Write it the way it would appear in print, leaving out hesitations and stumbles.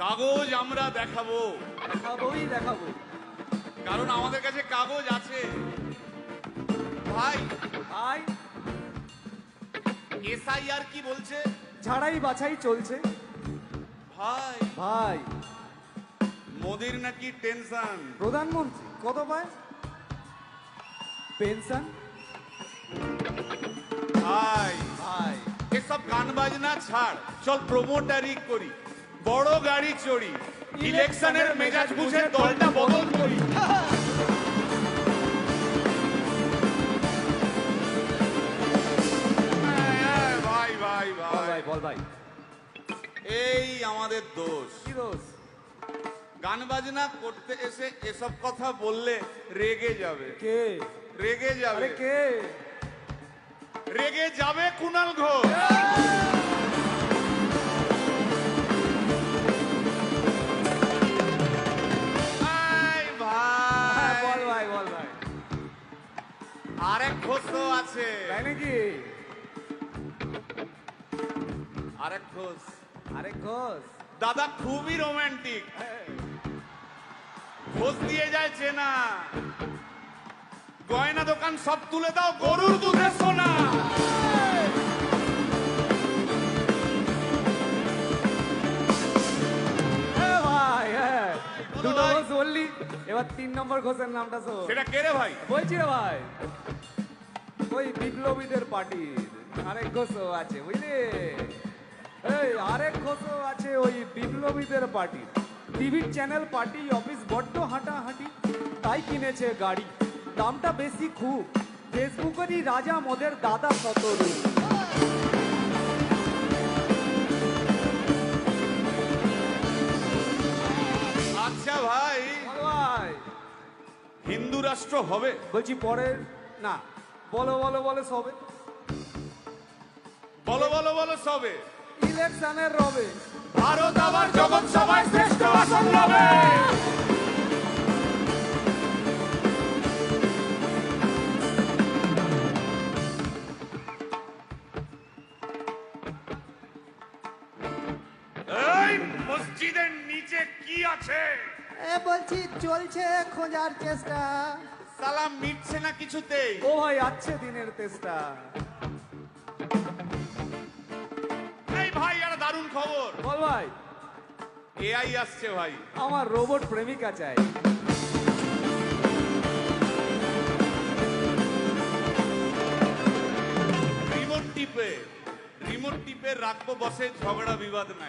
কাগজ আমরা দেখাবো, দেখাবো। কারণ আমাদের কাছে কাগজ আছে। ভাই ভাই, এসআইআর কি বলছে? ঝাড়াই বাছাই চলছে। ভাই ভাই, মোদির নাকি টেনশন। প্রধানমন্ত্রী কত পায় পেনশন? ভাই ভাই, এসব গান বাজনা ছাড়, চল প্রমোটারি করি, বড় গাড়ি চড়ি, ইলেকশনের মেজাজ বুঝে দলটা বদল করি। ভাই ভাই বল ভাই, ভাই, বল ভাই। এই আমাদের দোষ। কি দোষ? গান বাজনা করতে এসে এসব কথা বললে রেগে যাবে। কে? রেগে যাবে, আরে কে? রেগে যাবে কুণাল ঘোষ। এই ভাই, বল ভাই, বল ভাই। আরেক ঘোষ তো আছে। তাই নাকি? আরেক ঘোষ আরে ঘোষ। দাদা খুবই রোমান্টিক, ঘোষ দিয়ে যায় চেনা। গয়না দোকান সব তুলে দাও, গরুর দুধের সোনা। ভাই, হ্যাঁ, বলো দুটো ভাই। ঘোষ বললি, এবার 3 নম্বর ঘোষের নামটা শোন। সেটা কে রে ভাই? বলছি রে ভাই, ওই বিপ্লবীদের পার্টির আরেক ঘোষও আছে, বুঝলি? এই আরেক ঘোষও আছে ওই বিপ্লবীদের পার্টির। টিভির চ্যানেল, পার্টি অফিস বড্ড হাঁটাহাঁটি, তাই কিনেছে গাড়ি, দামটা বেশি খুব। ফেসবুকেরই রাজা মদের দাদা শতরূপ। আচ্ছা ভাই, বল ভাই। হিন্দু রাষ্ট্র হবে? বলছি পরের না, বলো বলো বলো সবে। বলো বলো বলো সবে। ইলেকশনের রবে ভারত আবার জগৎ সভায় শ্রেষ্ঠ আসন লবে। এই মসজিদের নিচে কি আছে? বলছি চলছে খোঁজার চেষ্টা। সালাম মিটছে না কিছুতেই। ও ভাই, আছে দিনের তেষ্টা। এই ভাই, একটা দারুণ খবর, বল ভাই। এআই আসছে ভাই। আমার রোবট প্রেমিকা চাই। রিমোট টিপে রাখবো বসে, ঝগড়া বিবাদ নাই।